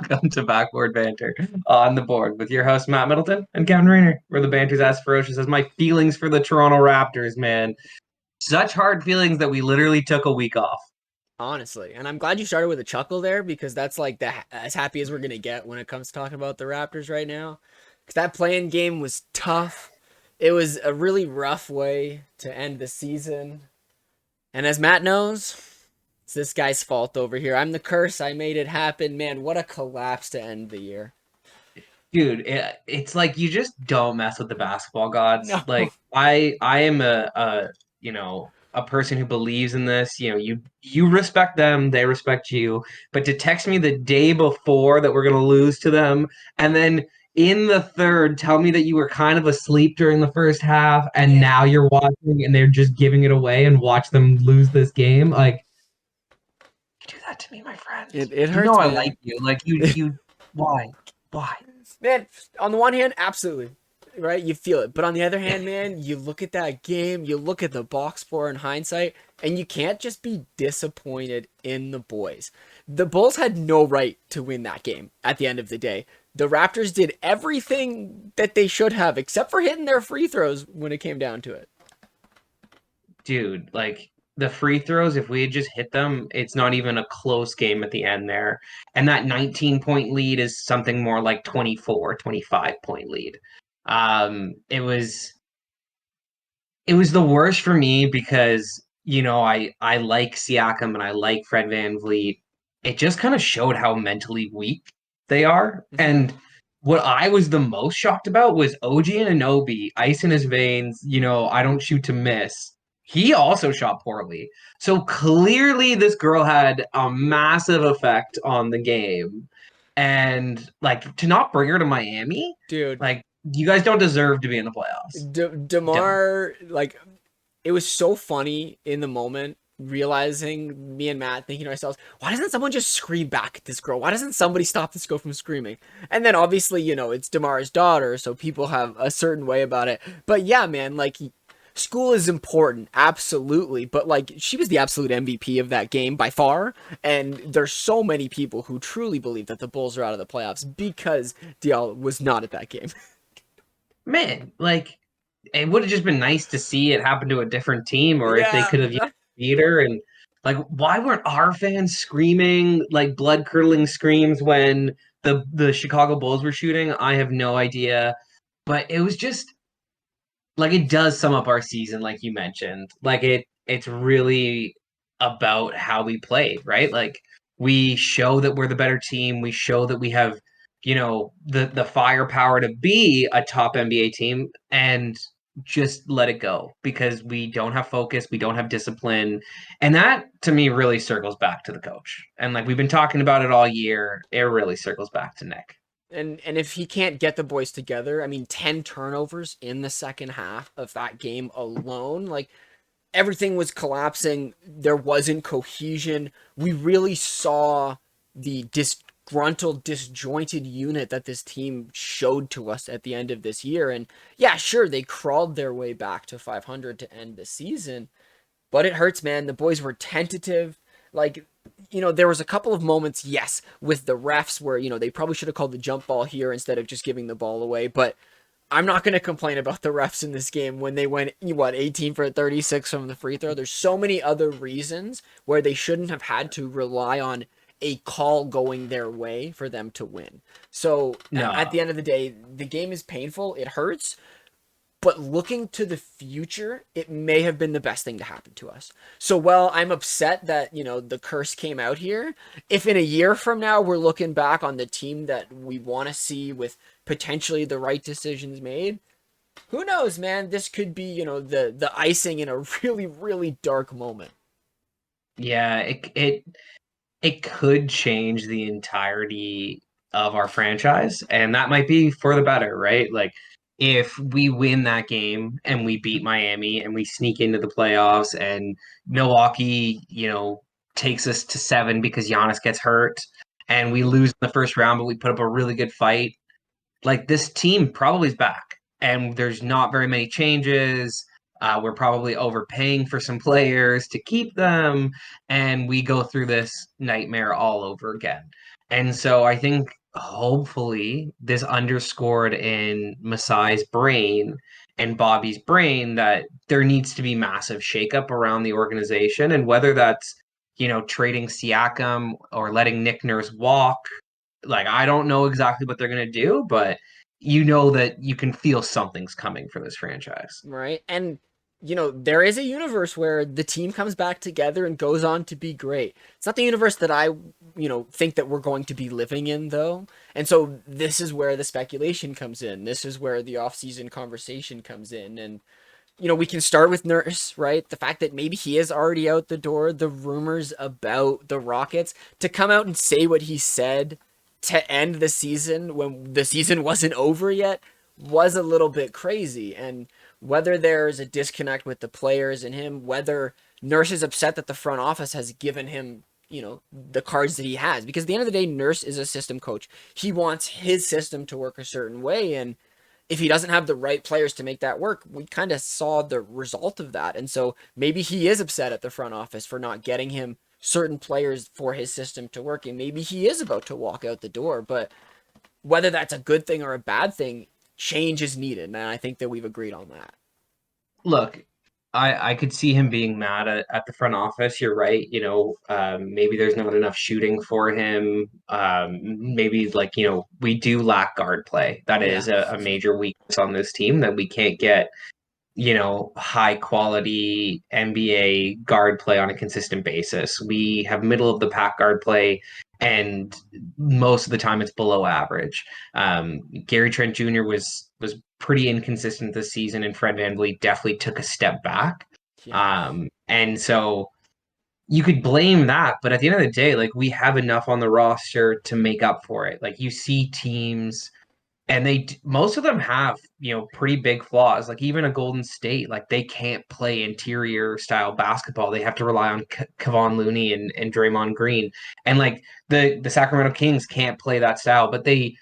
welcome to Backboard Banter on the board with your host Matt Middleton and Kevin Rayner, where the banter's as ferocious as my feelings for the Toronto Raptors, man. Such hard feelings that we literally took a week off. Honestly, and I'm glad you started with a chuckle there because that's like as happy as we're gonna get when it comes to talking about the Raptors right now. Because that playing game was tough. It was a really rough way to end the season, and as Matt knows, it's this guy's fault over here. I'm the curse. I made it happen. Man, what a collapse to end the year. Dude, it's like you just don't mess with the basketball gods. No. Like I am a person who believes in this. You respect them, they respect you. But to text me the day before that we're gonna lose to them, and then in the third tell me that you were kind of asleep during the first half, and Yeah. now you're watching and they're just giving it away and watch them lose this game. Like, you do that to me, my friend. It You know hurts, I man. like you. Like you why? Why? Man, on the one hand, absolutely. Right? You feel it. But on the other hand, man, you look at that game, you look at the box score in hindsight, and you can't just be disappointed in the boys. The Bulls had no right to win that game at the end of the day. The Raptors did everything that they should have, except for hitting their free throws when it came down to it. Dude, like the free throws, if we had just hit them, it's not even a close game at the end there. And that 19-point lead is something more like 24, 25-point lead. It was the worst for me because, I like Siakam and I like Fred Van Vliet. It just kind of showed how mentally weak they are. Mm-hmm. And what I was the most shocked about was OG Anunoby, ice in his veins, I don't shoot to miss. He also shot poorly. So clearly this girl had a massive effect on the game. And like to not bring her to Miami, Dude, like you guys don't deserve to be in the playoffs. Don't. DeMar, like, it was so funny in the moment realizing me and Matt thinking to ourselves, why doesn't someone just scream back at this girl? Why doesn't somebody stop this girl from screaming? And then obviously, it's DeMar's daughter, so people have a certain way about it. But yeah, man, like school is important, absolutely. But like she was the absolute MVP of that game by far. And there's so many people who truly believe that the Bulls are out of the playoffs because DL was not at that game. Man, like it would have just been nice to see it happen to a different team, or if they Yeah. could have used theater. And like, why weren't our fans screaming like blood curdling screams when the Chicago Bulls were shooting? I have no idea, but it was just like it does sum up our season, like you mentioned. Like it's really about how we played, right? Like we show that we're the better team. We show that we have, the firepower to be a top NBA team, and just let it go because we don't have focus, we don't have discipline. And that to me really circles back to the coach. And like we've been talking about it all year, it really circles back to Nick. And if he can't get the boys together, I mean 10 turnovers in the second half of that game alone, like everything was collapsing. There wasn't cohesion. We really saw the disgruntled, disjointed unit that this team showed to us at the end of this year. And yeah, sure, they crawled their way back to 500 to end the season, but it hurts, man. The boys were tentative. Like, there was a couple of moments, yes, with the refs where, they probably should have called the jump ball here instead of just giving the ball away. But I'm not going to complain about the refs in this game when they went, 18 for 36 from the free throw. There's so many other reasons where they shouldn't have had to rely on a call going their way for them to win. So at No. the end of the day, the game is painful. It hurts. But looking to the future, it may have been the best thing to happen to us. So while I'm upset that, the curse came out here, if in a year from now we're looking back on the team that we want to see with potentially the right decisions made, who knows, man? This could be, the icing in a really, really dark moment. Yeah, it could change the entirety of our franchise, and that might be for the better, right? Like if we win that game and we beat Miami and we sneak into the playoffs and Milwaukee, takes us to 7 because Giannis gets hurt and we lose in the first round, but we put up a really good fight. Like this team probably is back and there's not very many changes. We're probably overpaying for some players to keep them, and we go through this nightmare all over again. And so I think hopefully this underscored in Masai's brain and Bobby's brain that there needs to be massive shakeup around the organization. And whether that's, trading Siakam or letting Nick Nurse walk, like I don't know exactly what they're gonna do, but you know that you can feel something's coming for this franchise. Right? And there is a universe where the team comes back together and goes on to be great. It's not the universe that I, think that we're going to be living in though. And so this is where the speculation comes in. This is where the off-season conversation comes in. And we can start with Nurse, right? The fact that maybe he is already out the door, the rumors about the Rockets, to come out and say what he said to end the season when the season wasn't over yet was a little bit crazy. And whether there's a disconnect with the players and him, whether Nurse is upset that the front office has given him, the cards that he has. Because at the end of the day, Nurse is a system coach. He wants his system to work a certain way. And if he doesn't have the right players to make that work, we kind of saw the result of that. And so maybe he is upset at the front office for not getting him certain players for his system to work. And maybe he is about to walk out the door. But whether that's a good thing or a bad thing, change is needed. And I think that we've agreed on that. Look, I could see him being mad at the front office. You're right. Maybe there's not enough shooting for him. Maybe like, we do lack guard play. That is Yeah. a major weakness on this team that we can't get, high quality NBA guard play on a consistent basis. We have middle of the pack guard play, and most of the time it's below average. Gary Trent Jr. was pretty inconsistent this season, and Fred VanVleet definitely took a step back. Yeah. And so you could blame that, but at the end of the day, like we have enough on the roster to make up for it. Like you see teams and most of them have pretty big flaws, like even a Golden State, like they can't play interior style basketball. They have to rely on Kevon Looney and Draymond Green, and like the Sacramento Kings can't play that style, but they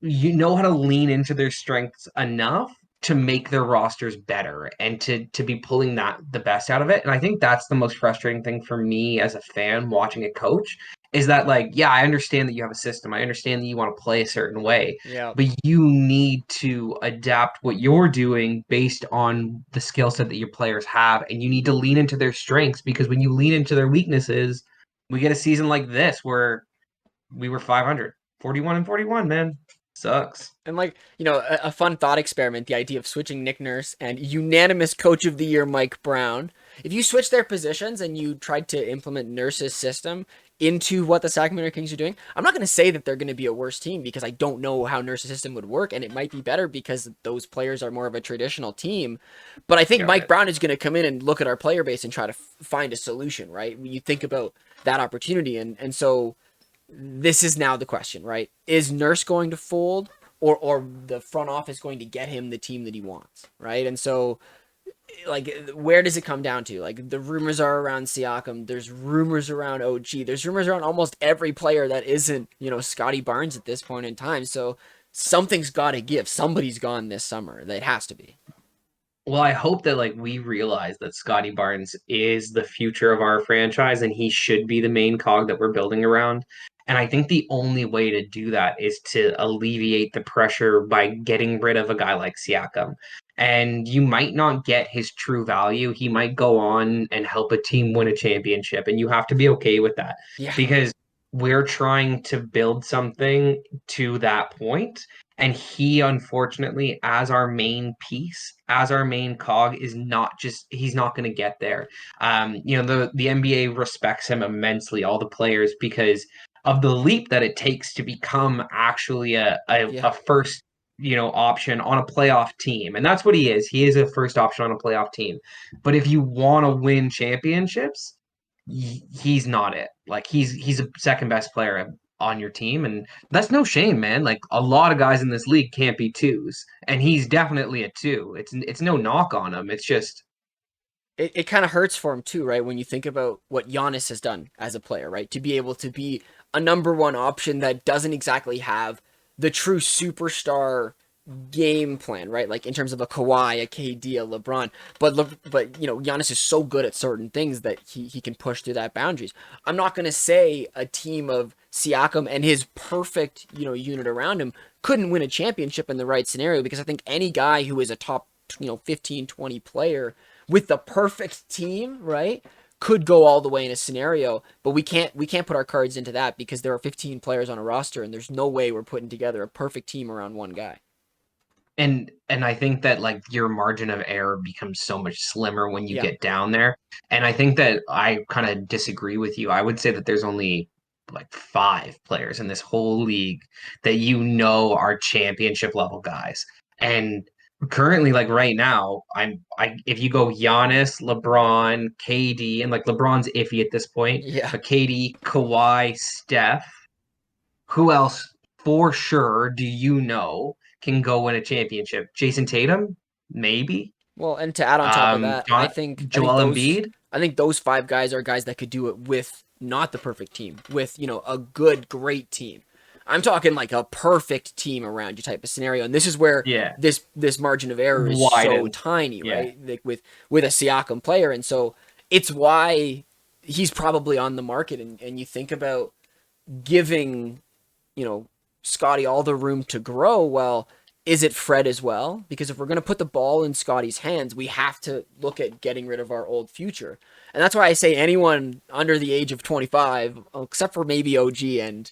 how to lean into their strengths enough to make their rosters better and to be pulling the best out of it. And I think that's the most frustrating thing for me as a fan watching a coach is that, like, yeah, I understand that you have a system. I understand that you want to play a certain way, Yeah. but you need to adapt what you're doing based on the skill set that your players have, and you need to lean into their strengths, because when you lean into their weaknesses, we get a season like this where we were 500, 41-41, man. Sucks. And like, a fun thought experiment, the idea of switching Nick Nurse and unanimous coach of the year Mike Brown. If you switch their positions and you tried to implement Nurse's system into what the Sacramento Kings are doing, I'm not going to say that they're going to be a worse team because I don't know how Nurse's system would work, and it might be better because those players are more of a traditional team. But I think Mike Brown is going to come in and look at our player base and try to find a solution, right? When you think about that opportunity, and so this is now the question, right? Is Nurse going to fold, or the front office going to get him the team that he wants, right? And so, like, where does it come down to? Like, the rumors are around Siakam. There's rumors around OG. There's rumors around almost every player that isn't, Scotty Barnes at this point in time. So something's got to give. Somebody's gone this summer. That has to be. Well, I hope that like we realize that Scotty Barnes is the future of our franchise and he should be the main cog that we're building around. And I think the only way to do that is to alleviate the pressure by getting rid of a guy like Siakam. And you might not get his true value. He might go on and help a team win a championship, and you have to be okay with that, Yeah. because we're trying to build something to that point. And he, unfortunately, as our main piece, as our main cog, he's not going to get there. The NBA respects him immensely, all the players, because of the leap that it takes to become actually Yeah. a first, option on a playoff team. And that's what he is. He is a first option on a playoff team. But if you want to win championships, he's not it. Like he's a second best player on your team, and that's no shame, man. Like a lot of guys in this league can't be twos, and he's definitely a two. It's no knock on him. It's just It kind of hurts for him too, right? When you think about what Giannis has done as a player, right? To be able to be a number one option that doesn't exactly have the true superstar game plan, right? Like in terms of a Kawhi, a KD, a LeBron, but Giannis is so good at certain things that he can push through that boundaries. I'm not gonna say a team of Siakam and his perfect, unit around him couldn't win a championship in the right scenario, because I think any guy who is a top, 15, 20 player with the perfect team, right, could go all the way in a scenario, but we can't put our cards into that because there are 15 players on a roster and there's no way we're putting together a perfect team around one guy. And I think that like your margin of error becomes so much slimmer when you Yeah. get down there. And I think that I kind of disagree with you. I would say that there's only like five players in this whole league that are championship level guys. And currently, like right now, I if you go Giannis, LeBron, KD, and like LeBron's iffy at this point, Yeah. but KD, Kawhi, Steph, who else for sure do you know can go win a championship? Jason Tatum, maybe. Well, and to add on top of that, I John, think I think Joel those Embiid. I think those five guys are guys that could do it with not the perfect team, with, a good, great team. I'm talking like a perfect team around you type of scenario, and this is where Yeah, this margin of error is so widen. tiny, Yeah, right? Like with a Siakam player, and so it's why he's probably on the market. And you think about giving, Scotty all the room to grow. Well, is it Fred as well? Because if we're going to put the ball in Scotty's hands, we have to look at getting rid of our old future. And that's why I say anyone under the age of 25, except for maybe OG and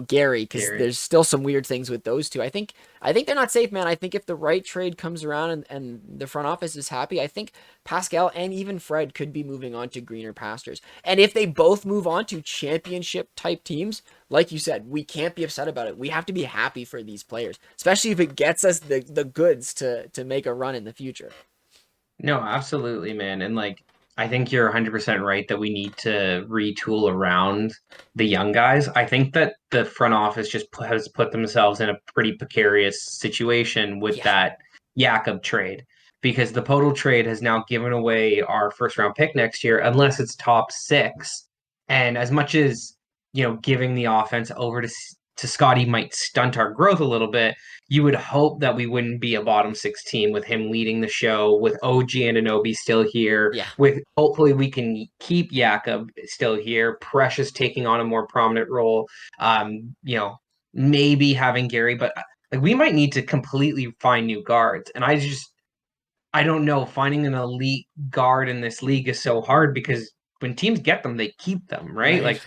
Gary, because Gary. there's still some weird things with those two. I think they're not safe, man. I think if the right trade comes around and the front office is happy, I think Pascal and even Fred could be moving on to greener pastures. And if they both move on to championship type teams, like you said, we can't be upset about it. We have to be happy for these players, especially if it gets us the goods to make a run in the future. No, absolutely, man. And like, I think you're 100% right that we need to retool around the young guys. I think that the front office has put themselves in a pretty precarious situation with Yeah. that Jakob trade, because the Podol trade has now given away our first round pick next year, unless it's top six. And as much as, giving the offense over to Scotty might stunt our growth a little bit, you would hope that we wouldn't be a bottom six team with him leading the show, with OG and Anunoby still here, Yeah. with hopefully we can keep Jakob still here, Precious taking on a more prominent role, maybe having Gary, but like we might need to completely find new guards. And I don't know, finding an elite guard in this league is so hard because when teams get them, they keep them, right? Right. Like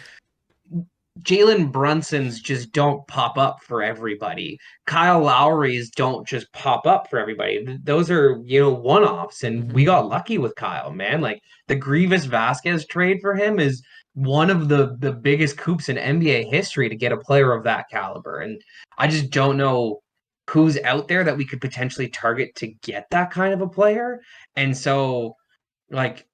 Jalen Brunson's just don't pop up for everybody. Kyle Lowry's don't just pop up for everybody. Those are, one-offs. And Hmm. we got lucky with Kyle, man. Like the Grievous Vasquez trade for him is one of the biggest coups in NBA history to get a player of that caliber. And I just don't know who's out there that we could potentially target to get that kind of a player. And so, like,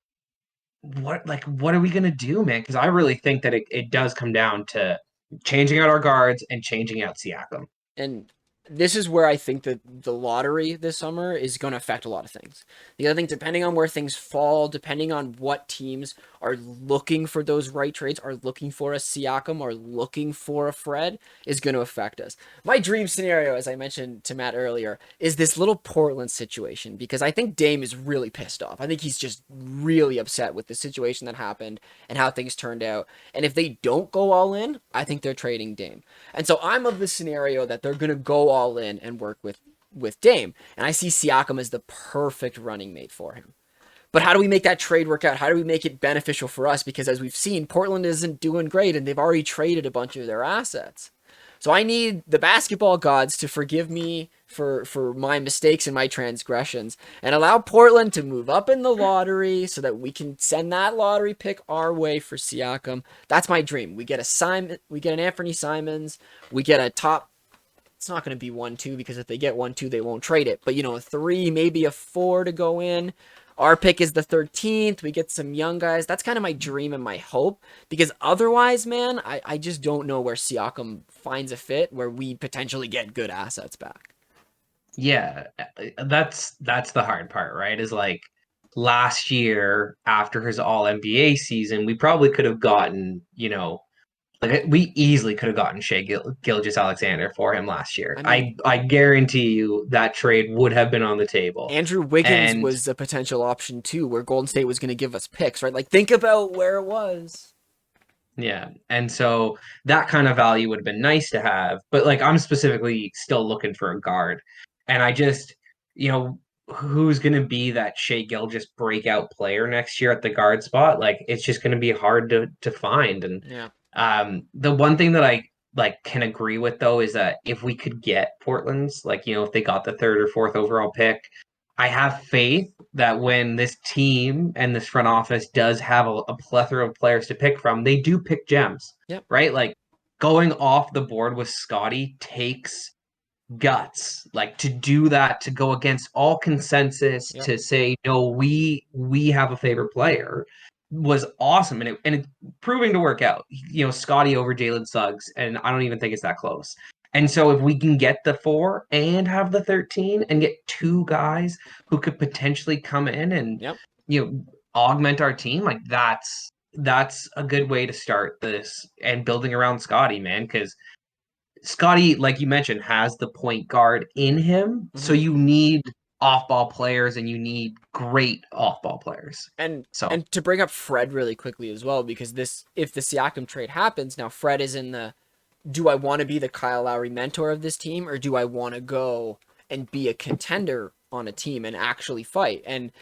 what are we gonna do, man? Because I really think that it does come down to changing out our guards and changing out Siakam. And this is where I think that the lottery this summer is going to affect a lot of things. Because I think depending on where things fall, depending on what teams are looking for those right trades, are looking for a Siakam, or looking for a Fred, is going to affect us. My dream scenario, as I mentioned to Matt earlier, is this little Portland situation, because I think Dame is really pissed off. I think he's just really upset with the situation that happened and how things turned out. And if they don't go all in, I think they're trading Dame. And so I'm of the scenario that they're going to go all in and work with Dame. And I see Siakam as the perfect running mate for him. But how do we make that trade work out? How do we make it beneficial for us? Because as we've seen, Portland isn't doing great and they've already traded a bunch of their assets. So I need the basketball gods to forgive me for my mistakes and my transgressions, and allow Portland to move up in the lottery so that we can send that lottery pick our way for Siakam. That's my dream. We get an Anthony Simons, we get a top. It's not going to be 1-2, because if they get 1-2, they won't trade it. But, a 3, maybe a 4 to go in. Our pick is the 13th. We get some young guys. That's kind of my dream and my hope. Because otherwise, man, I just don't know where Siakam finds a fit where we potentially get good assets back. Yeah, that's the hard part, right? Is like last year after his All NBA season, we probably could have gotten, like we easily could have gotten Gilgeous Alexander for him last year. I mean, I guarantee you that trade would have been on the table. Andrew Wiggins And was a potential option too, where Golden State was going to give us picks, right? Like, think about where it was. Yeah. And so that kind of value would have been nice to have. But like I'm specifically still looking for a guard. And I just, you know, who's gonna be that Shea just breakout player next year at the guard spot? Like it's just gonna be hard to find. And Yeah. the one thing that I like can agree with though is that if we could get Portland's, like, if they got the third or fourth overall pick, I have faith that when this team and this front office does have a plethora of players to pick from, they do pick gems, Yep. right? Like going off the board with Scotty takes guts, like to do that, to go against all consensus, Yep. to say no, we have a favorite player was awesome, and it proving to work out. Scotty over Jalen Suggs, and I don't even think it's that close. And so if we can get the 4 and have the 13 and get two guys who could potentially come in and Yep. augment our team, like that's a good way to start this and building around Scotty, man, because Scotty, like you mentioned, has the point guard in him. So Hmm. you need off ball players and you need great off ball players. And So, and to bring up Fred really quickly as well, because this if the Siakam trade happens, now Fred is in the do I want to be the Kyle Lowry mentor of this team, or do I want to go and be a contender on a team and actually fight? And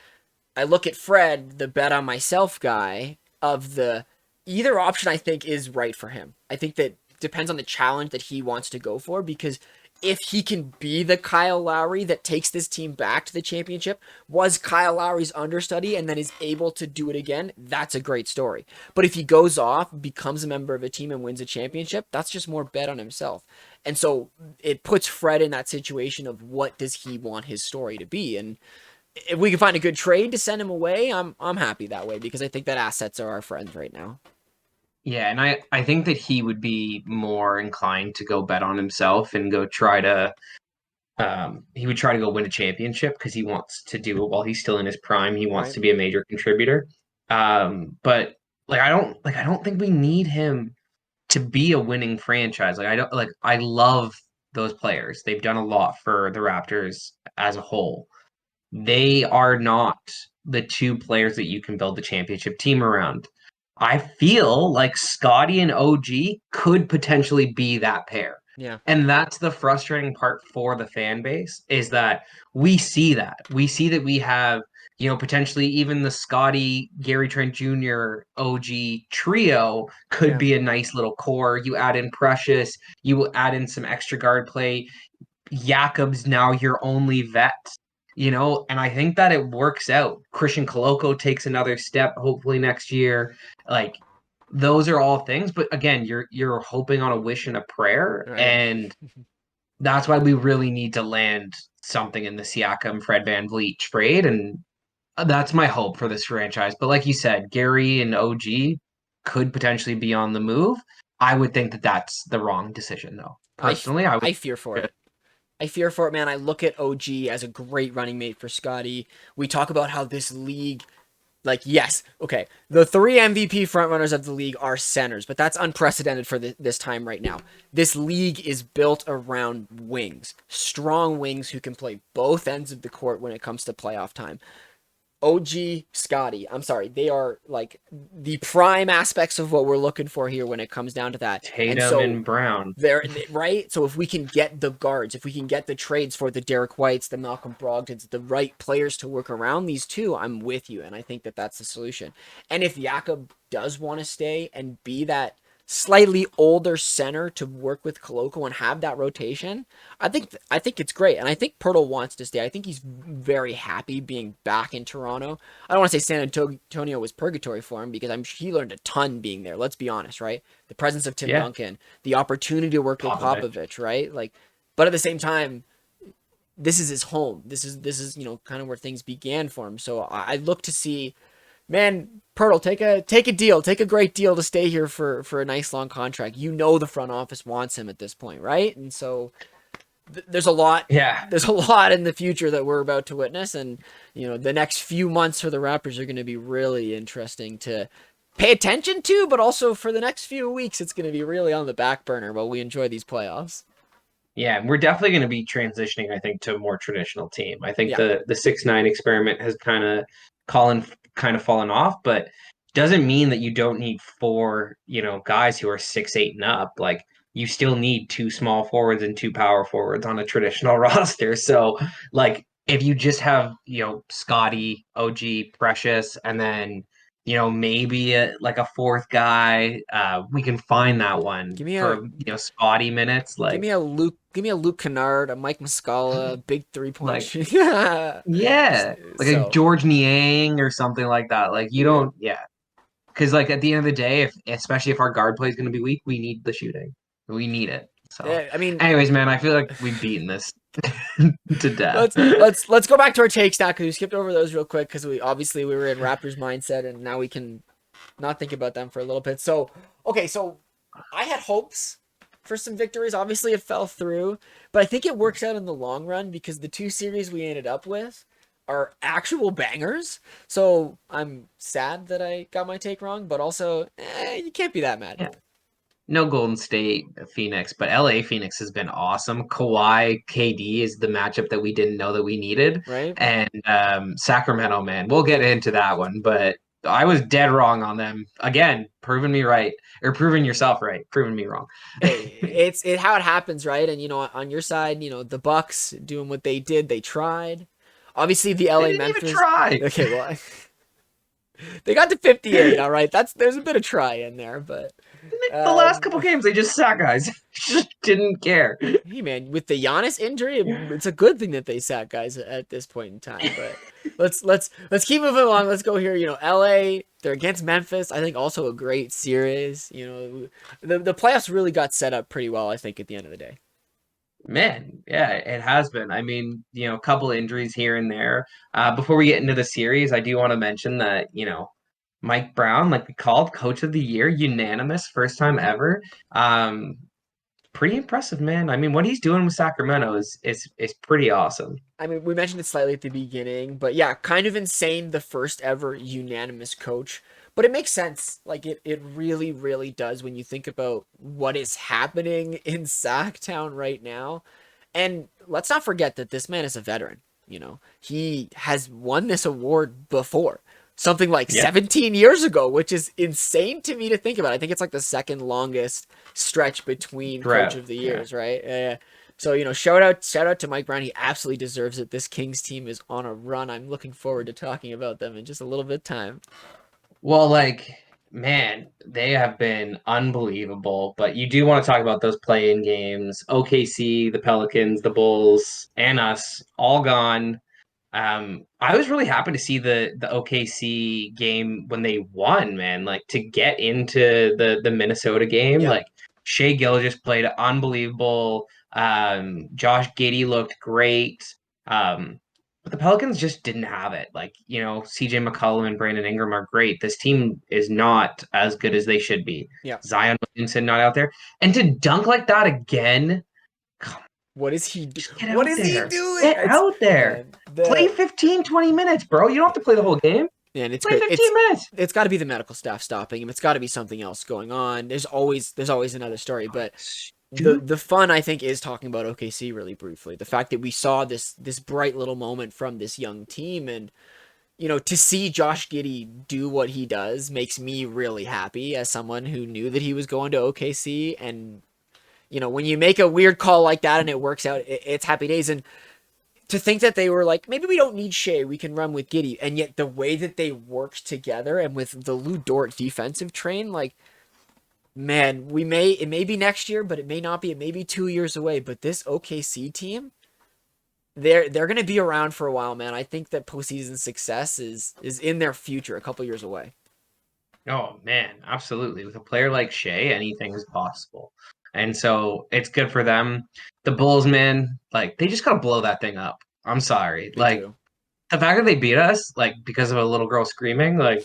I look at Fred, the bet on myself guy, of the either option I think is right for him. I think that depends on the challenge that he wants to go for, because if he can be the Kyle Lowry that takes this team back to the championship, was Kyle Lowry's understudy and then is able to do it again, that's a great story. But if he goes off, becomes a member of a team and wins a championship, that's just more bet on himself. And so it puts Fred in that situation of what does he want his story to be? And if we can find a good trade to send him away, I'm happy that way, because I think that assets are our friends right now. yeah, and I think that he would be more inclined to go bet on himself and go try to he would try to go win a championship because he wants to do it while he's still in his prime. He wants Right. to be a major contributor. But I don't think we need him to be a winning franchise. I love those players. They've done a lot for the Raptors as a whole. They are not the two players that you can build the championship team around. I feel like Scotty and OG could potentially be that pair. Yeah. And that's the frustrating part for the fan base is that we see that. We see that we have, potentially even the Scotty, Gary Trent Jr., OG trio could Yeah. be a nice little core. You add in Precious, you add in some extra guard play. Jakob's now your only vet, and I think that it works out. Christian Coloco takes another step, hopefully next year. Like those are all things, but again, you're hoping on a wish and a prayer, Right. and that's why we really need to land something in the Siakam Fred VanVleet trade, and that's my hope for this franchise. But like you said, Gary and OG could potentially be on the move. I would think that that's the wrong decision, though. Personally, I would. I fear for it. I fear for it, man. I look at OG as a great running mate for Scotty. We talk about how this league, like, yes, okay, the three MVP frontrunners of the league are centers, but that's unprecedented for this time right now. This league is built around wings, strong wings who can play both ends of the court when it comes to playoff time. OG, Scotty, I'm sorry, they are like the prime aspects of what we're looking for here when it comes down to that. And Tatum so and Brown. they're right. So if we can get the guards, if we can get the trades for the Derek Whites, the Malcolm Brogdons, the right players to work around these two, I'm with you, and I think that that's the solution. And if Jakob does want to stay and be that slightly older center to work with Koloko and have that rotation, I think it's great, and I think Pirtle wants to stay. I think he's very happy being back in Toronto. I don't want to say San Antonio was purgatory for him, because he learned a ton being there. Let's be honest, right? The presence of Tim Yeah, Duncan, the opportunity to work with Popovich. Popovich, right? Like, but at the same time, this is his home. This is kind of where things began for him. So I look to see, man, Pirtle, take a deal, take a great deal to stay here for a nice long contract. The front office wants him at this point, right? And so there's a lot. Yeah, There's a lot in the future that we're about to witness, and the next few months for the Raptors are going to be really interesting to pay attention to, but also for the next few weeks, it's going to be really on the back burner while we enjoy these playoffs. yeah, we're definitely going to be transitioning, I think, to a more traditional team. I think Yeah. the 6-9 experiment has kind of fallen off, but doesn't mean that you don't need four, guys who are 6'8" and up. Like you still need two small forwards and two power forwards on a traditional roster. So like if you just have, Scotty, OG, Precious, and then maybe like a fourth guy, we can find that one Give me a for spotty minutes. Give me a Luke Kennard, a Mike Muscala, big 3-point Like shoot. yeah, like a So George Niang or something like that. Like you yeah. don't, yeah. Because like at the end of the day, if especially if our guard play is going to be weak, we need the shooting. We need it. So, I mean, anyways, man, I feel like we've beaten this to death. let's go back to our takes now because we skipped over those real quick because we were in Raptors mindset and now we can not think about them for a little bit. So okay, so I had hopes for some victories. Obviously, it fell through, but I think it works out in the long run because the two series we ended up with are actual bangers. So I'm sad that I got my take wrong, but also you can't be that mad. Yeah. No Golden State Phoenix, but LA Phoenix has been awesome. Kawhi KD is the matchup that we didn't know that we needed. Right? And Sacramento, man, we'll get into that one, but I was dead wrong on them. Again, proving me right, or proving yourself right, proving me wrong. Hey, it's how it happens, right? And on your side, the Bucks doing what they did, they tried. Obviously, the They LA didn't even Memphis. try. Okay, well, they got to 58. All right, there's a bit of try in there, but The last couple games, they just sat guys. Just didn't care. hey, man, with the Giannis injury, it's a good thing that they sat guys at this point in time. But let's keep moving along. Let's go here. LA, they're against Memphis. I think also a great series. The playoffs really got set up pretty well. I think at the end of the day. Man, yeah, it has been. I mean, a couple injuries here and there. Before we get into the series, I do want to mention that, Mike Brown, like we called Coach of the Year, unanimous, first time ever. Pretty impressive, man. I mean, what he's doing with Sacramento is pretty awesome. I mean, we mentioned it slightly at the beginning, but yeah, kind of insane. The first ever unanimous coach, but it makes sense. Like it really, really does when you think about what is happening in Sacktown right now. And let's not forget that this man is a veteran. He has won this award before, something like Yeah. 17 years ago, which is insane to me to think about. I think it's like the second longest stretch between Coach of the Years, right? Yeah. So, shout out to Mike Brown. He absolutely deserves it. This Kings team is on a run. I'm looking forward to talking about them in just a little bit of time. Well, like, man, they have been unbelievable. But you do want to talk about those play-in games. OKC, the Pelicans, the Bulls, and us all gone. I was really happy to see the OKC game when they won, man. Like to get into the Minnesota game, Yeah. like Shea Gilgeous played unbelievable. Josh Giddey looked great. But the Pelicans just didn't have it. Like, CJ McCollum and Brandon Ingram are great. This team is not as good as they should be. Yeah. Zion Williamson not out there. And to dunk like that again, What is he doing? get What out is he there. doing? Get out there. Play 15, 20 minutes, bro. You don't have to play the whole game. And it's Play great. 15 minutes. It's got to be the medical staff stopping him. It's got to be something else going on. There's always another story, but the fun I think is talking about OKC really briefly. The fact that we saw this bright little moment from this young team, and to see Josh Giddey do what he does makes me really happy as someone who knew that he was going to OKC. And when you make a weird call like that and it works out, it's happy days. And to think that they were like, maybe we don't need Shea, we can run with Giddey, and yet the way that they worked together and with the Lou Dort defensive train, like, man, it may be next year, but it may not be. It may be 2 years away. But this OKC team, they're gonna be around for a while, man. I think that postseason success is in their future, a couple years away. Oh man, absolutely. With a player like Shea, anything is possible. And so it's good for them. The Bulls, man, like they just gotta blow that thing up. I'm sorry. They Like do. the fact that they beat us, like because of a little girl screaming, like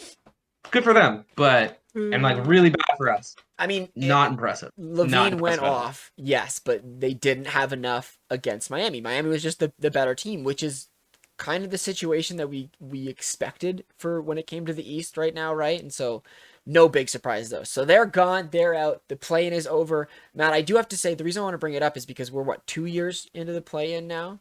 good for them. But and like really bad for us. I mean, Not impressive. Not Levine went impressive at all. off, yes, but they didn't have enough against Miami. Miami was just the better team, which is kind of the situation that we expected for when it came to the East right now, right? And so no big surprise though. So they're gone, they're out. The play-in is over. Matt, I do have to say the reason I want to bring it up is because we're 2 years into the play-in now.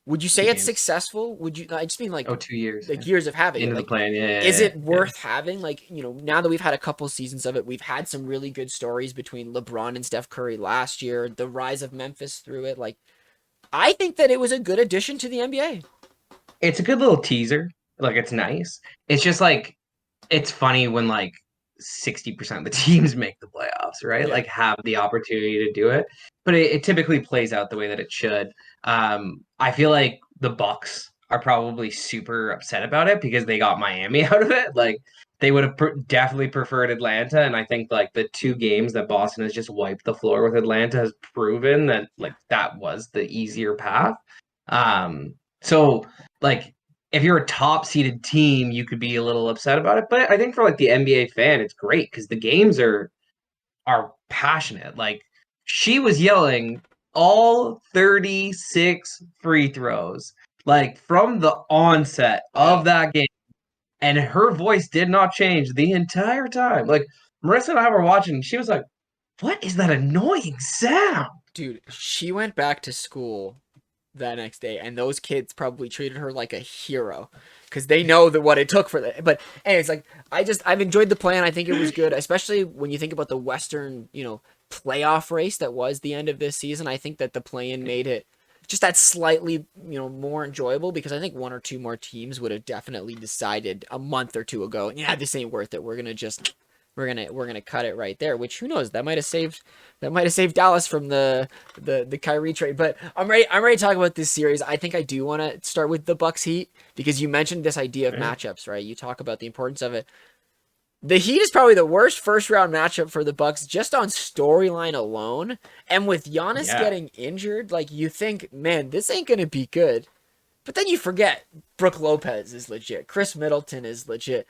Would you say 2 it's games. successful? Would you? I just mean Oh, 2 years. Yeah. years of having it. Into the Like, plan. Yeah, yeah, is yeah, it yeah. worth having? Like, now that we've had a couple seasons of it, we've had some really good stories between LeBron and Steph Curry last year, the rise of Memphis through it. Like, I think that it was a good addition to the NBA. It's a good little teaser. Like it's nice. It's just like it's funny when like 60% of the teams make the playoffs, right? Yeah. Like have the opportunity to do it. But it typically plays out the way that it should. I feel like the Bucks are probably super upset about it because they got Miami out of it. Like they would have definitely preferred Atlanta, and I think like the 2 games that Boston has just wiped the floor with Atlanta has proven that like that was the easier path. So like if you're a top seeded team, you could be a little upset about it. But I think for like the NBA fan, it's great because the games are passionate. Like she was yelling all 36 free throws, like from the onset Yeah. of that game. And her voice did not change the entire time. Like Marissa and I were watching, she was like, "What is that annoying sound?" Dude, she went back to school that next day, and those kids probably treated her like a hero because they know that what it took for that. But anyways, like I've enjoyed the plan. I think it was good, especially when you think about the Western, playoff race that was the end of this season. I think that the play-in made it just that slightly, more enjoyable because I think one or two more teams would have definitely decided a month or two ago, yeah, this ain't worth it. We're gonna cut it right there. Which who knows? That might have saved Dallas from the Kyrie trade. But I'm ready to talk about this series. I think I do want to start with the Bucks Heat because you mentioned this idea of Right. matchups, right? You talk about the importance of it. The Heat is probably the worst first round matchup for the Bucks just on storyline alone. And with Giannis Yeah. getting injured, like you think, man, this ain't gonna be good. But then you forget Brooke Lopez is legit. Chris Middleton is legit.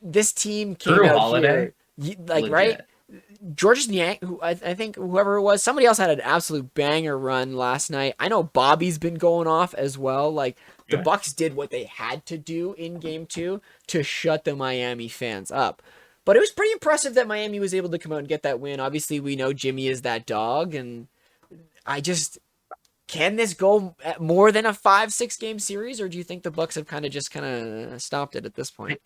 This team came Drew out Holiday, here, like, right? legit. Georges Niang, who I think whoever it was, somebody else had an absolute banger run last night. I know Bobby's been going off as well. Like the Yeah. Bucks did what they had to do in Game 2 to shut the Miami fans up. But it was pretty impressive that Miami was able to come out and get that win. Obviously, we know Jimmy is that dog, and I just can this go at more than a 5-6 game series, or do you think the Bucks have kind of stopped it at this point?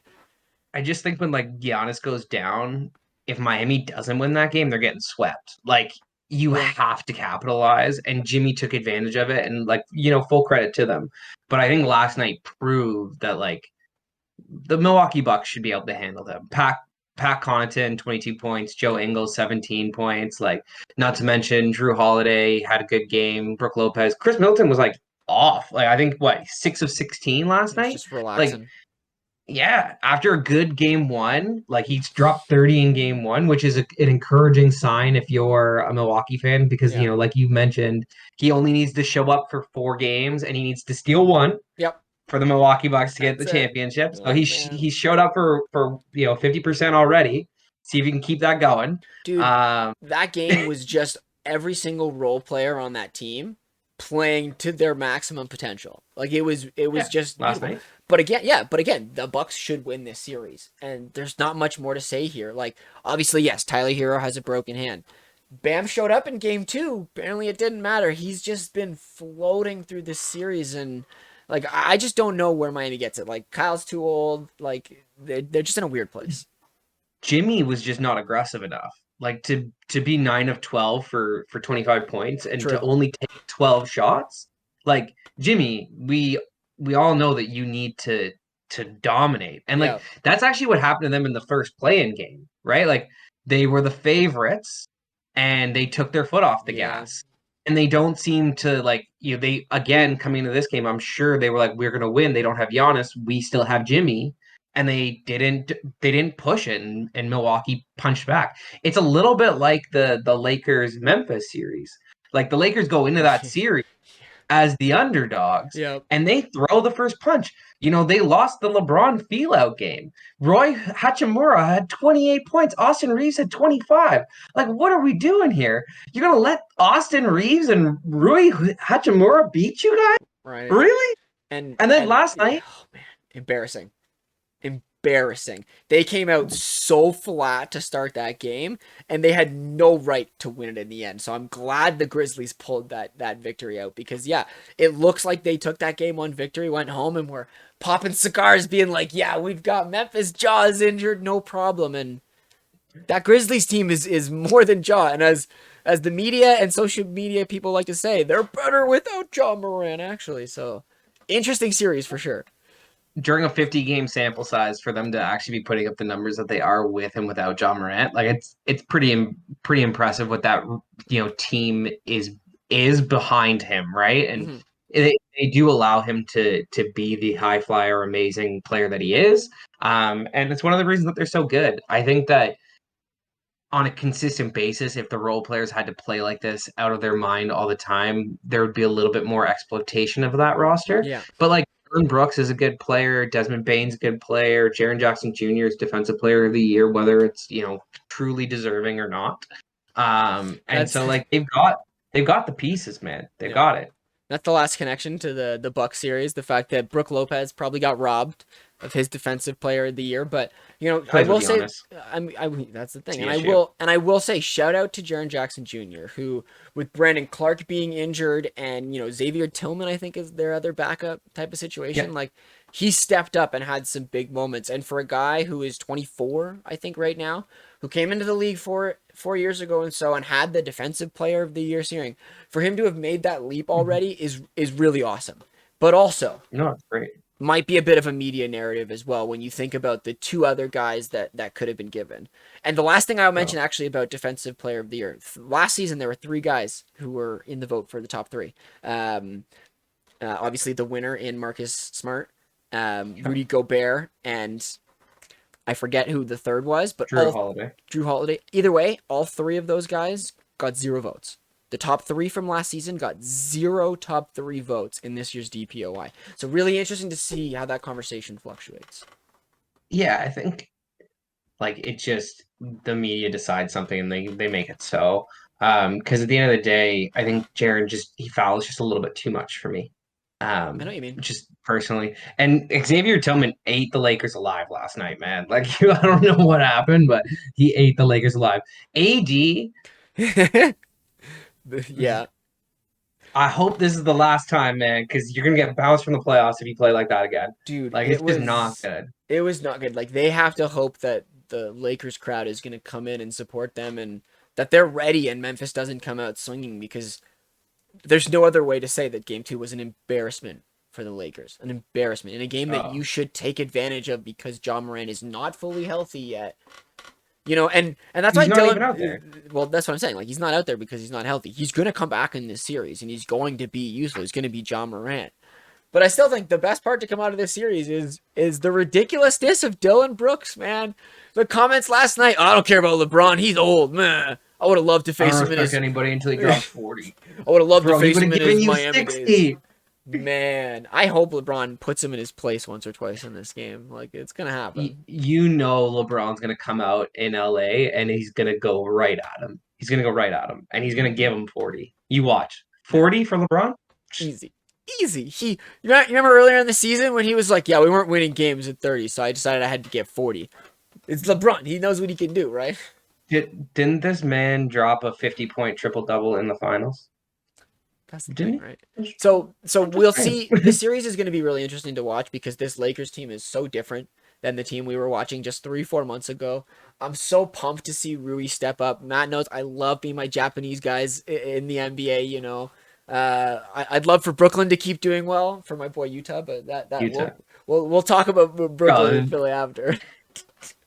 I just think when like Giannis goes down, if Miami doesn't win that game, they're getting swept. Like you Yeah. have to capitalize, and Jimmy took advantage of it, and like full credit to them. But I think last night proved that like the Milwaukee Bucks should be able to handle them. Pat Connaughton, 22 points. Joe Yeah. Ingles, 17 points. Like, not to mention Drew Holiday had a good game. Brooke Lopez. Chris Middleton was like off. Like, I think what, 6 of 16 last It's night? just Like, relaxing. yeah, after a good game one, like he's dropped 30 in game one, which is an encouraging sign if you're a Milwaukee fan, because, Yeah. like you mentioned, he only needs to show up for 4 games and he needs to steal one Yep. for the Milwaukee Bucks to get the That's it. championship. So Yeah, man. he showed up for 50% already. See if you can keep that going. Dude, Um, that game was just every single role player on that team playing to their maximum potential. Like it was yeah, just last beautiful. night. But again, the Bucks should win this series. And there's not much more to say here. Like obviously, yes, Tyler Hero has a broken hand. Bam showed up in game 2. Apparently it didn't matter. He's just been floating through this series and like I just don't know where Miami gets it. Like Kyle's too old. Like they're just in a weird place. Jimmy was just not aggressive enough. Like to be 9 of 12 for 25 points and to True. only take 12 shots. Like Jimmy, we all know that you need to dominate. And like Yeah. that's actually what happened to them in the first play-in game, right? Like they were the favorites and they took their foot off the Yeah. gas. And they don't seem to like they again coming into this game, I'm sure they were like, we're gonna win. They don't have Giannis, we still have Jimmy. And they didn't push it, and Milwaukee punched back. It's a little bit like the Lakers Memphis series. Like the Lakers go into that series as the underdogs Yep. and they throw the first punch. They lost the LeBron feel out game. Roy Hachimura had 28 points. Austin Reeves had 25. Like, what are we doing here? You're going to let Austin Reeves and Rui Hachimura beat you guys? Right. Really? And And then and last yeah, night, oh man, embarrassing. embarrassing. They came out so flat to start that game, and they had no right to win it in the end. So I'm glad the Grizzlies pulled that victory out because, yeah, it looks like they took that game one victory, went home, and were popping cigars, being like, yeah, we've got Memphis. Jaws injured, no problem. And that Grizzlies team is more than Jaw. And as the media and social media people like to say, they're better without Ja Morant, actually. So interesting series for sure. During a 50-game sample size, for them to actually be putting up the numbers that they are with and without John Morant, like it's pretty impressive what that team is behind him, right? And Mm-hmm. they do allow him to be the high flyer, amazing player that he is. And it's one of the reasons that they're so good. I think that on a consistent basis, if the role players had to play like this out of their mind all the time, there would be a little bit more exploitation of that roster. Yeah. But like Aaron Brooks is a good player, Desmond Bane's a good player, Jaren Jackson Jr. is Defensive Player of the Year, whether it's truly deserving or not. And That's so like they've got the pieces, man. They've yeah. got it. That's the last connection to the Buck series. The fact that Brook Lopez probably got robbed of his Defensive Player of the Year, but I Plays with will the say, honest. that's the It's thing, the and issue. I will say, shout out to Jaren Jackson Jr., who, with Brandon Clark being injured and Xavier Tillman, I think is their other backup type of Yeah. situation, like he stepped up and had some big moments. And for a guy who is 24, I think right now, who came into the league 4 years ago and had the Defensive Player of the Year series, for him to have made that leap Mhm. already is really awesome. But also No, it's great. might be a bit of a media narrative as well when you think about the two other guys that could have been given. And the last thing I'll mention No. actually about Defensive Player of the Year, last season there were three guys who were in the vote for the top three. Um, Obviously the winner in Marcus Smart, Yeah. Rudy Gobert, and I forget who the third was, but Drew all Holiday. Drew Holiday. Either way, all three of those guys got 0 votes. The top three from last season got 0 top 3 votes in this year's DPOY. So really interesting to see how that conversation fluctuates. Yeah, I think like it just the media decides something and they make it so. Because at the end of the day, I think Jaron he fouls just a little bit too much for me. I know what you Just personally. And Xavier Tillman ate the Lakers alive last night, man. Like I don't know what happened, but he ate the Lakers alive. AD, mean. Yeah, I hope this is the last time, man, because you're gonna get bounced from the playoffs if you play like that again. dude, Like it's just not good. it was not good. Like they have to hope that the Lakers crowd is going to come in and support them and that they're ready and Memphis doesn't come out swinging because there's no other way to say that game 2 was an embarrassment for the Lakers. An embarrassment in a game that you Oh, should take advantage of because John Moran is not fully healthy yet. And that's why he's not even out there. well, that's what I'm saying. Like he's not out there because he's not healthy. He's going to come back in this series and he's going to be useful. He's going to be John Morant. But I still think the best part to come out of this series is the ridiculousness of Dylan Brooks, man. The comments last night, "Oh, I don't care about LeBron, he's old, man. I would have loved to I face don't him in respect his anybody until he drops 40. I would have loved to Bro, he face would him have in given his you Miami days." 60. Man, I hope LeBron puts him in his place once or twice in this game. Like it's gonna happen. LeBron's gonna come out in LA and he's gonna go right at him. He's gonna go right at him, and he's gonna give him 40. You watch Yeah, 40 for LeBron. easy, easy. You remember earlier in the season when he was like, "Yeah, we weren't winning games at 30, so I decided I had to get 40." It's LeBron. He knows what he can do, right? Didn't this man drop a 50-point triple double in the finals? That's the thing, Didn't right? he? So I'm just we'll saying. see. The series is going to be really interesting to watch because this Lakers team is so different than the team we were watching just 3-4 months ago. I'm so pumped to see Rui step up. Matt knows I love being my Japanese guys in the NBA. I'd love for Brooklyn to keep doing well for my boy Utah, but that Utah. we'll talk about Brooklyn Bro, and Philly after.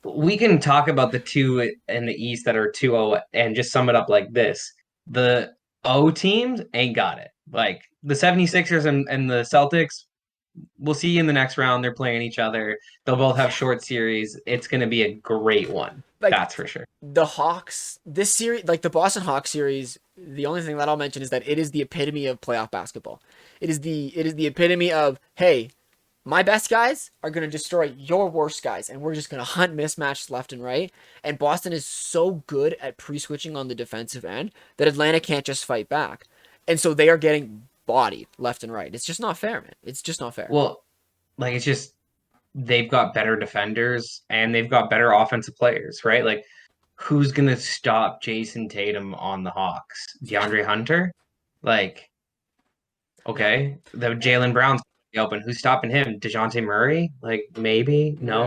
we can talk about the two in the East that are 2-0 and just sum it up like this. The O teams ain't got it. Like the 76ers and the Celtics, we'll see you in the next round. They're playing each other. They'll both have Yeah, short series. It's going to be a great one. like That's for sure. the Hawks, this series, like the Boston Hawks series, the only thing that I'll mention is that it is the epitome of playoff basketball. It is the epitome of, hey, my best guys are going to destroy your worst guys, and we're just going to hunt mismatches left and right. And Boston is so good at pre-switching on the defensive end that Atlanta can't just fight back. And so they are getting bodied left and right. It's just not fair, man. It's just not fair. Well, like it's just they've got better defenders and they've got better offensive players, right? Like, who's gonna stop Jason Tatum on the Hawks? Yeah. DeAndre Hunter? Like, No. okay, the And, Jalen Brown's open. Who's stopping him? DeJounte Murray? Like, maybe right. no.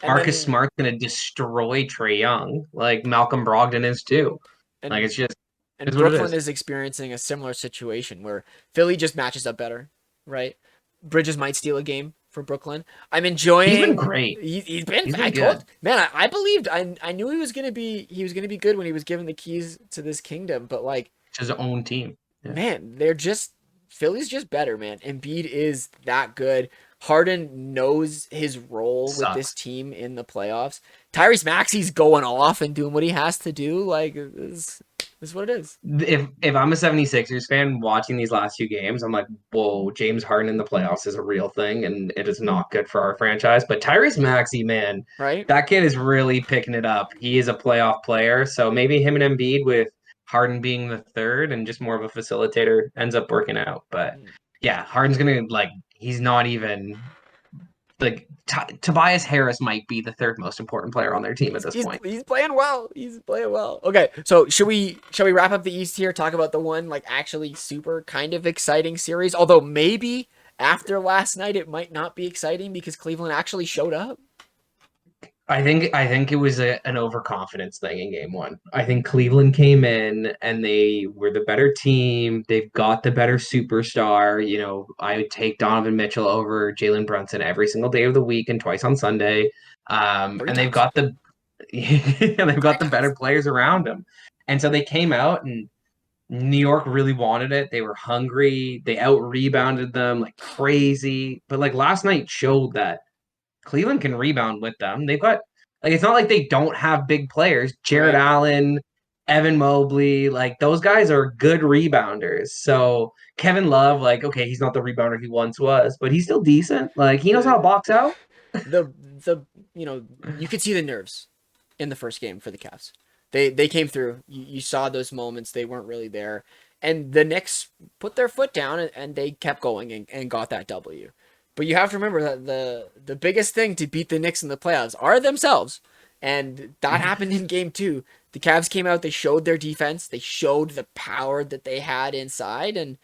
And Marcus then Smart's gonna destroy Trey Young, like Malcolm Brogdon is too. Like, and it's just and it's what it Brooklyn is. is experiencing a similar situation where Philly just matches up better, right? Bridges might steal a game for Brooklyn. I'm He's been enjoying. great. He's been. He's I been told good. man. I believed. I knew he was gonna be. He was gonna be good when he was given the keys to this kingdom. But like, It's his own team. Yeah. man, they're just Philly's just better, man. Embiid is that good. Harden knows his role with this Sucks. team in the playoffs. Tyrese Maxey's going off and doing what he has to do. Like, is what it is. If I'm a 76ers fan watching these last two games, I'm like, whoa, James Harden in the playoffs is a real thing, and it is not good for our franchise. But Tyrese Maxey, man, Right? that kid is really picking it up. He is a playoff player, so maybe him and Embiid with Harden being the third and just more of a facilitator ends up working out. But yeah, Harden's gonna like he's not even like Tobias Harris might be the third most important player on their team at He's, this he's point. he's playing well. He's playing well. Okay, so should we wrap up the East here? Talk about the one like actually super kind of exciting series. Although maybe after last night it might not be exciting because Cleveland actually showed up. I think it was an overconfidence thing in game one. I think Cleveland came in and they were the better team. They've got the better superstar. I would take Donovan Mitchell over Jalen Brunson every single day of the week and twice on Sunday. Three And they've times. got the they've Three got the times. better players around them. And so they came out and New York really wanted it. They were hungry. They out rebounded them like crazy. But like last night showed that Cleveland can rebound with them. They've got like it's not like they don't have big players. Jared Right. Allen, Evan Mobley, like those guys are good rebounders. So Kevin Love, like, okay, he's not the rebounder he once was, but he's still decent. Like he knows how The to box out. the the you could see the nerves in the first game for the Cavs. They came through. You saw those moments. They weren't really there. And the Knicks put their foot down and they kept going and got that W. But you have to remember that the biggest thing to beat the Knicks in the playoffs are themselves. And that happened in game two. The Cavs came out, they showed their defense, they showed the power that they had inside, and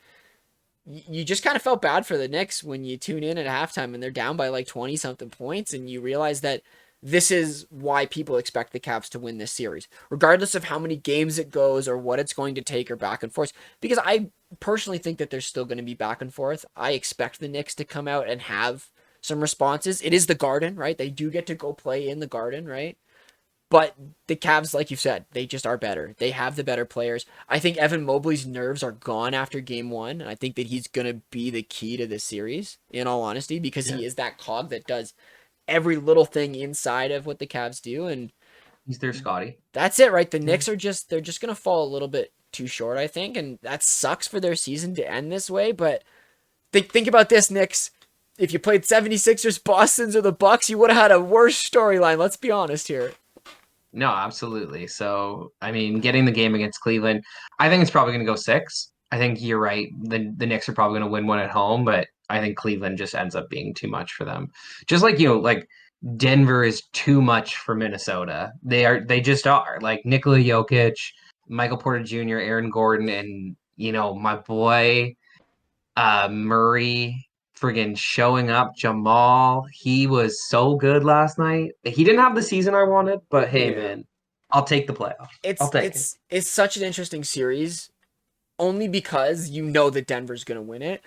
you just kind of felt bad for the Knicks when you tune in at halftime and they're down by like 20 something points and you realize that this is why people expect the Cavs to win this series, regardless of how many games it goes or what it's going to take or back and forth. Because I personally think that there's still going to be back and forth. I expect the Knicks to come out and have some responses. It is the Garden, right? They do get to go play in the Garden, right? But the Cavs, like you said, they just are better. They have the better players. I think Evan Mobley's nerves are gone after game one. And I think that he's going to be the key to this series, in all honesty, because Yeah, he is that cog that does every little thing inside of what the Cavs do. And he's their Scotty. that's it, right? The Yeah. Knicks they're just going to fall a little bit too short, I think. And that sucks for their season to end this way. But think about this, Knicks. If you played 76ers, Boston's, or the Bucks, you would have had a worse storyline. Let's be honest here. No, absolutely. So, I mean, getting the game against Cleveland, I think it's probably going to go six. I think you're right. The Knicks are probably going to win one at home, but I think Cleveland just ends up being too much for them. Just like, like Denver is too much for Minnesota. They just are. Like Nikola Jokic, Michael Porter Jr., Aaron Gordon, and my boy Murray friggin' showing up. Jamal, he was so good last night. He didn't have the season I wanted, but hey, Yeah. man, I'll take the playoffs. I'll It's take it. it's it's such an interesting series only because you know that Denver's going to win it.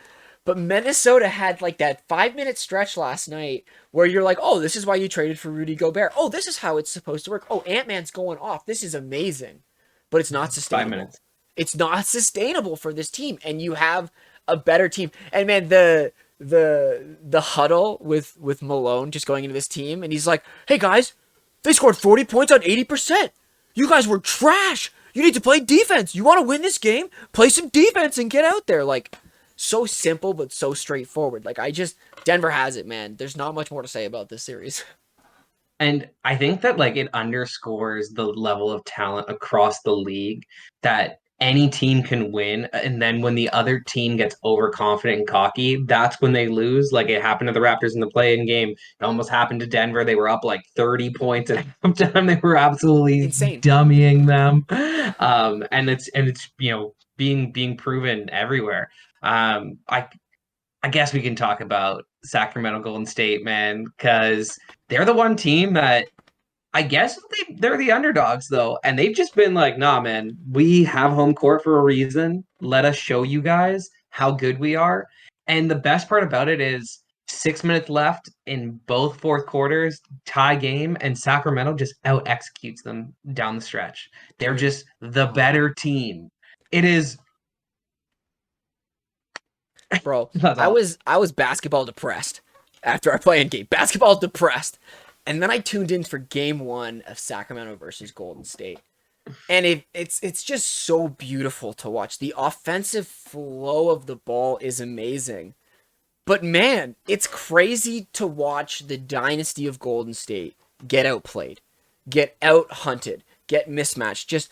But Minnesota had like that 5 minute stretch last night where you're like, oh, this is why you traded for Rudy Gobert. Oh, this is how it's supposed to work. Oh, Ant-Man's going off. This is amazing. But it's not 5 minutes. sustainable. It's not sustainable for this team. And you have a better team. And man, the huddle with Malone just going into this team, and he's like, hey guys, they scored 40 points on 80%. You guys were trash. You need to play defense. You want to win this game? Play some defense and get out there. Like, so simple, but so straightforward. Like, Denver has it, man. There's not much more to say about this series. And I think that like it underscores the level of talent across the league that any team can win, and then when the other team gets overconfident and cocky, that's when they lose. Like it happened to the Raptors in the play-in game. It almost happened to Denver. They were up like 30 points at halftime. They were absolutely Insane. dummying them. And it's being proven everywhere. I guess we can talk about Sacramento Golden State, man, because they're the one team that I guess they're the underdogs though, and they've just been like, "Nah, man, we have home court for a reason. Let us show you guys how good we are." And the best part about it is 6 minutes left in both fourth quarters, tie game, and Sacramento just out executes them down the stretch. They're Dude. just the better team. It is Bro, that's I all. was I was basketball depressed after I play in game. Basketball depressed. And then I tuned in for game 1 of Sacramento versus Golden State. And it's just so beautiful to watch. The offensive flow of the ball is amazing. But man, it's crazy to watch the dynasty of Golden State get outplayed, get out hunted, get mismatched. Just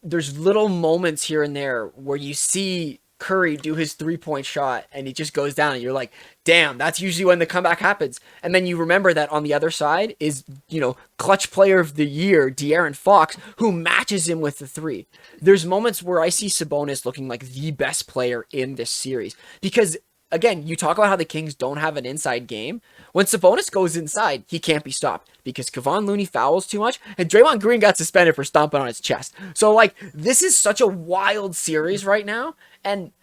there's little moments here and there where you see Curry do his 3-point shot and he just goes down and you're like, damn, that's usually when the comeback happens. And then you remember that on the other side is, clutch player of the year, De'Aaron Fox, who matches him with the 3. There's moments where I see Sabonis looking like the best player in this series because again, you talk about how the Kings don't have an inside game. When Sabonis goes inside, he can't be stopped because Kevon Looney fouls too much, and Draymond Green got suspended for stomping on his chest. So, this is such a wild series right now, and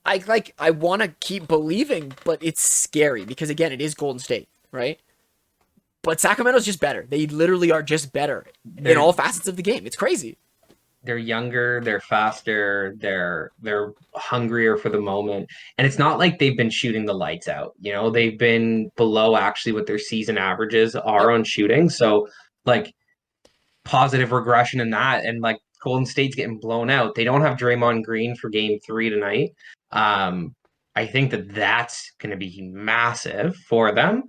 I want to keep believing, but it's scary because, again, it is Golden State, right? But Sacramento's just better. They literally are just better in all facets of the game. It's crazy. They're younger, they're faster, they're hungrier for the moment. And it's not like they've been shooting the lights out. They've been below actually what their season averages are Yep. on shooting. So like positive regression in that. And like Golden State's getting blown out. They don't have Draymond Green for game 3 tonight. I think that's going to be massive for them.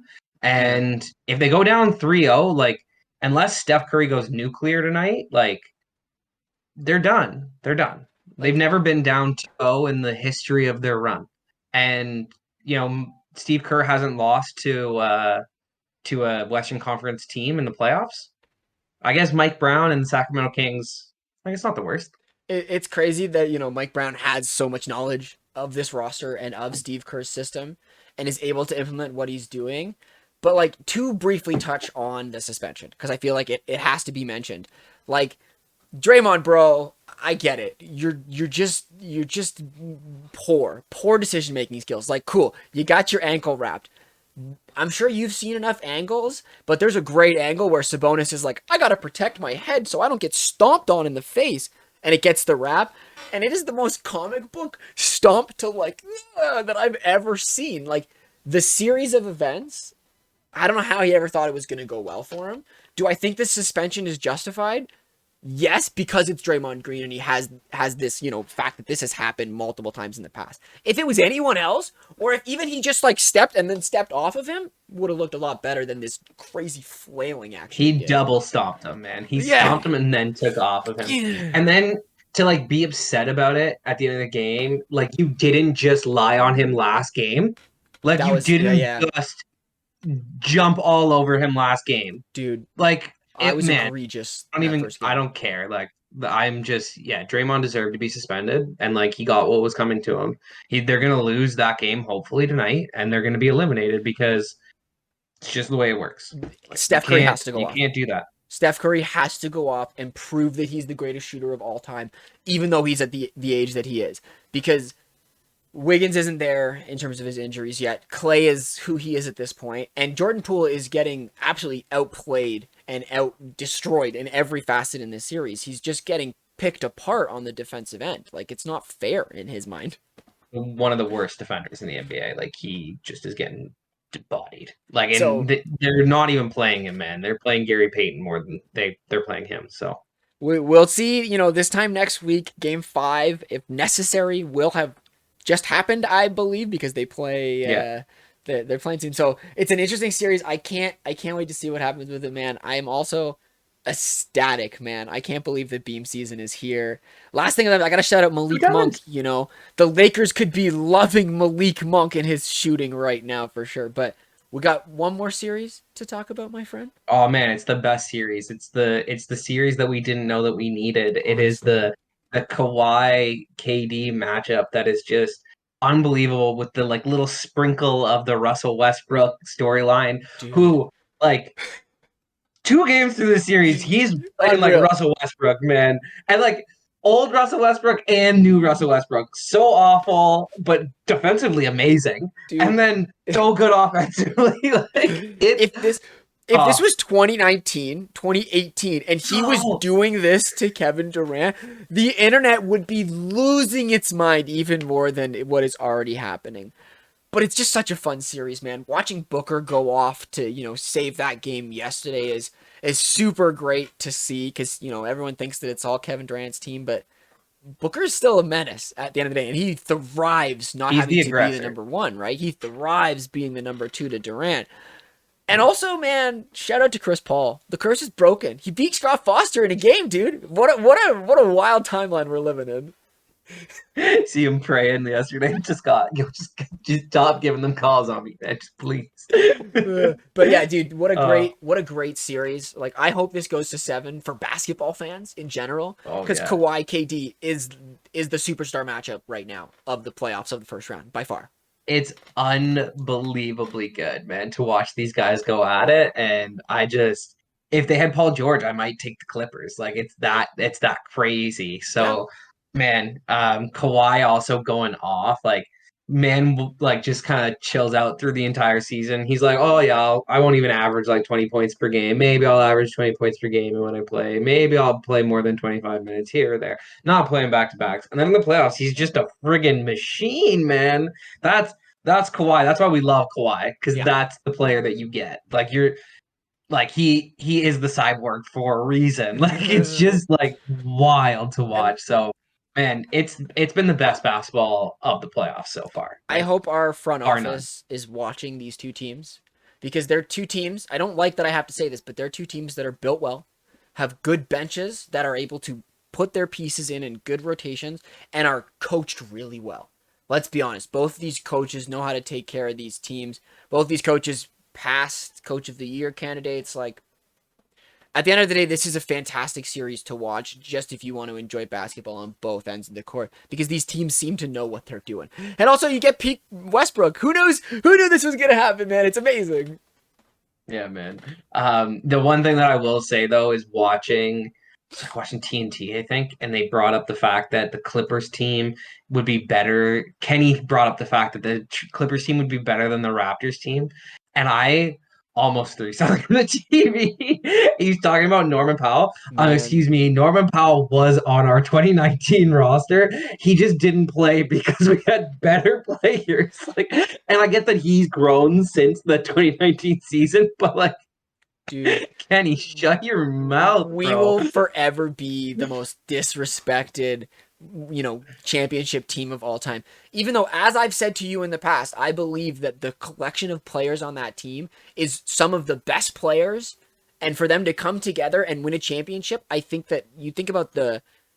Yeah. And if they go down 3-0, like unless Steph Curry goes nuclear tonight, like they're done. They're done. They've Like, never been down 2-0 in the history of their run. And, Steve Kerr hasn't lost to a Western Conference team in the playoffs. I guess Mike Brown and the Sacramento Kings, I guess not the worst. it's crazy that Mike Brown has so much knowledge of this roster and of Steve Kerr's system and is able to implement what he's doing. But to briefly touch on the suspension because I feel like it has to be mentioned. Like Draymond, bro, I get it. You're just poor decision making skills. Like cool, you got your ankle wrapped. I'm sure you've seen enough angles, but there's a great angle where Sabonis is like, I gotta protect my head so I don't get stomped on in the face. And it gets the wrap. And it is the most comic book stomp to that I've ever seen. Like the series of events, I don't know how he ever thought it was gonna go well for him. Do I think this suspension is justified? Yes, because it's Draymond Green and he has this, fact that this has happened multiple times in the past. If it was anyone else, or if even he just stepped and then stepped off of him, would have looked a lot better than this crazy flailing action He he did. double stomped him, man. He Yeah. stomped him and then took off of him. Yeah. And then to be upset about it at the end of the game, like you didn't just lie on him last game. Like That you was didn't yeah. just jump all over him last game. Dude, Like I was man, egregious I in don't that even first I game. don't care. Like I'm just Draymond deserved to be suspended and he got what was coming to him. They're gonna lose that game hopefully tonight and they're gonna be eliminated because it's just the way it works. Like Steph Curry has to go you off. can't do that. Steph Curry has to go off and prove that he's the greatest shooter of all time, even though he's at the age that he is. Because Wiggins isn't there in terms of his injuries yet. Clay is who he is at this point, and Jordan Poole is getting absolutely outplayed and out destroyed in every facet in this series. He's just getting picked apart on the defensive end. It's not fair in his mind. One of the worst defenders in the NBA. Like he just is getting bodied. Like and So they're not even playing him, man. They're playing Gary Payton more than they're playing him. So we'll see. This time next week, Game 5, if necessary, will have just happened, I believe, because they play. yeah, They're playing soon. So it's an interesting series. I can't wait to see what happens with it, man. I am also ecstatic, man. I can't believe the beam season is here. Last thing, I gotta shout out Good Malik Monk. times. You know, the Lakers could be loving Malik Monk and his shooting right now for sure. But we got one more series to talk about, my friend. Oh man, it's the best series. It's the series that we didn't know that we needed. It is Honestly, the Kawhi KD matchup that is just unbelievable with the like little sprinkle of the Russell Westbrook storyline, dude, who like 2 games through the series, he's playing like unreal, Russell Westbrook, man. And like old Russell Westbrook and new Russell Westbrook. So awful, but defensively amazing. And dude. then so good offensively. Like it if this if this uh was 2019, 2018, and he was oh, doing this to Kevin Durant, the internet would be losing its mind even more than what is already happening. But it's just such a fun series, man. Watching Booker go off to, save that game yesterday is super great to see because, everyone thinks that it's all Kevin Durant's team, but Booker's still a menace at the end of the day, and he thrives not he's having the to be the aggressor. number one, right? He thrives being the number two to Durant. And also, man, shout out to Chris Paul. The curse is broken. He beat Scott Foster in a game, dude. What a wild timeline we're living in. See him praying yesterday. Just stop giving them calls on me, man. Just please. But yeah, dude, uh, what a great series. Like I hope this goes to 7 for basketball fans in general, oh because yeah. Kawhi KD is the superstar matchup right now of the playoffs of the first round by far. It's unbelievably good, man, to watch these guys go at it. And if they had Paul George, I might take the Clippers. Like it's that crazy. Yeah. So, man, Kawhi also going off. Like, man, like just kind of chills out through the entire season. He's like, oh yeah, I won't even average like 20 points per game. Maybe I'll average 20 points per game when I play. Maybe I'll play more than 25 minutes here or there. Not playing back to backs. And then in the playoffs, he's just a friggin' machine, man. That's that's Kawhi. That's why we love Kawhi, because Yeah. that's the player that you get. Like you're like he is the cyborg for a reason. Like it's and just like wild to watch. So man, it's been the best basketball of the playoffs so far, I like hope our front bar none. office is watching these two teams because they're two teams. I don't like that I have to say this, but they're two teams that are built well, have good benches that are able to put their pieces in good rotations, and are coached really well. Let's be honest. Both of these coaches know how to take care of these teams. Both these coaches past coach of the year candidates. Like at the end of the day, this is a fantastic series to watch just if you want to enjoy basketball on both ends of the court because these teams seem to know what they're doing. And also, you get Pete Westbrook. Who knows? Who knew this was going to happen, man? It's amazing. Yeah, man. The one thing that I will say though is watching TNT, I think, and they brought up the fact that the Clippers team would be better. Kenny brought up the fact that the Clippers team would be better than the Raptors team, and I almost threw something on the TV. He's talking about Norman Powell. Man, Excuse me, Norman Powell was on our 2019 roster. He just didn't play because we had better players. Like, and I get that he's grown since the 2019 season, but like, dude, Kenny, shut your mouth, we bro. will forever be the most disrespected, championship team of all time. Even though, as I've said to you in the past, I believe that the collection of players on that team is some of the best players. And for them to come together and win a championship, I think that you think about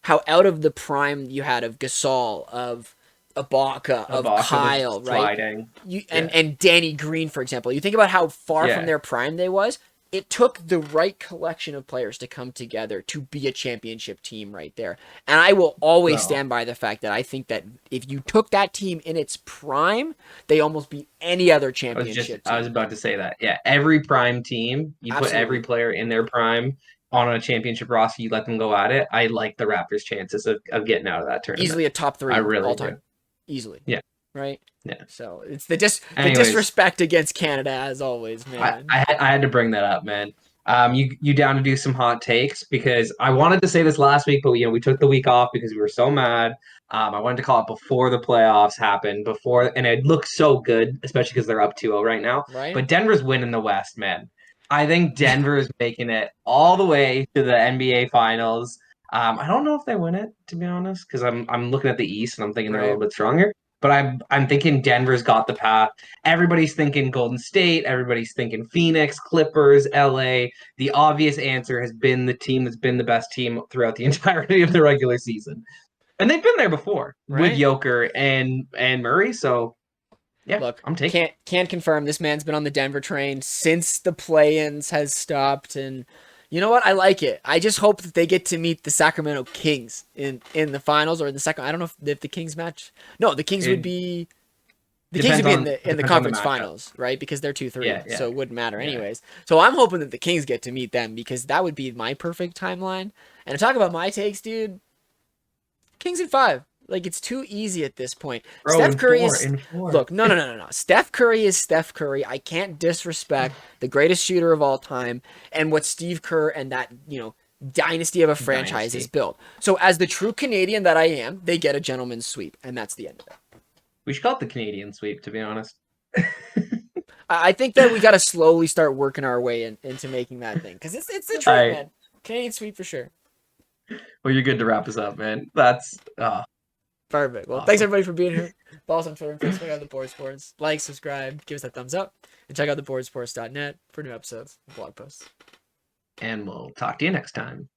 how out of the prime you had of Gasol, of Ibaka, of Ibaka was Kyle, right? sliding. You and Yeah. and Danny Green, for example. You think about how far from Yeah. their prime they was. It took the right collection of players to come together to be a championship team right there. And I will always So stand by the fact that I think that if you took that team in its prime, they almost beat any other championship I was team. about to say that. Yeah. Every prime team, you put every Absolutely. player in their prime on a championship roster, you let them go at it. I like the Raptors' chances of getting out of that tournament. Easily a top I 3 really all do. time. Easily. Yeah. Right? Yeah. So it's the Anyways, disrespect against Canada as always, I, man. I, I had to bring that up, man. You down to do some hot takes because I wanted to say this last week, but we took the week off because we were so mad. I wanted to call it before the playoffs happened, and it looks so good, especially because they're up 2-0 right now. Right? But Denver's winning the West, man. I think Denver is making it all the way to the NBA Finals. I don't know if they win it, to be honest, because I'm looking at the East and I'm thinking they're a Right? little bit stronger. but I'm thinking Denver's got the path. Everybody's thinking Golden State. Everybody's thinking Phoenix, Clippers, LA. The obvious answer has been the team that's been the best team throughout the entirety of the regular season, and they've been there before with Right? Joker and Murray. So yeah, Look, I'm taking. can't confirm this man's been on the Denver train since the play-ins has stopped, and you know what? I like it. I just hope that they get to meet the Sacramento Kings in the finals or in the second. I don't know if the Kings match. No, the Kings would be. The Kings would be in the conference finals, right? Because they're 2-3, Yeah. so it wouldn't matter Yeah. anyways. So I'm hoping that the Kings get to meet them because that would be my perfect timeline. And to talk about my takes, dude, Kings in 5. Like, it's too easy at this point. Bro, Steph in Curry four, is... in four. Look, no. Steph Curry is Steph Curry. I can't disrespect the greatest shooter of all time and what Steve Kerr and that, dynasty of a franchise is built. So as the true Canadian that I am, they get a gentleman's sweep, and that's the end of it. We should call it the Canadian sweep, to be honest. I think that we got to slowly start working our way into making that thing because it's the truth, man. Canadian sweep for sure. Well, you're good to wrap us up, man. That's perfect. Well, awesome. Thanks everybody for being here. Follow us on Twitter and Facebook at The Board Sports. Like, subscribe, give us that thumbs up, and check out theboardsports.net for new episodes and blog posts. And we'll talk to you next time.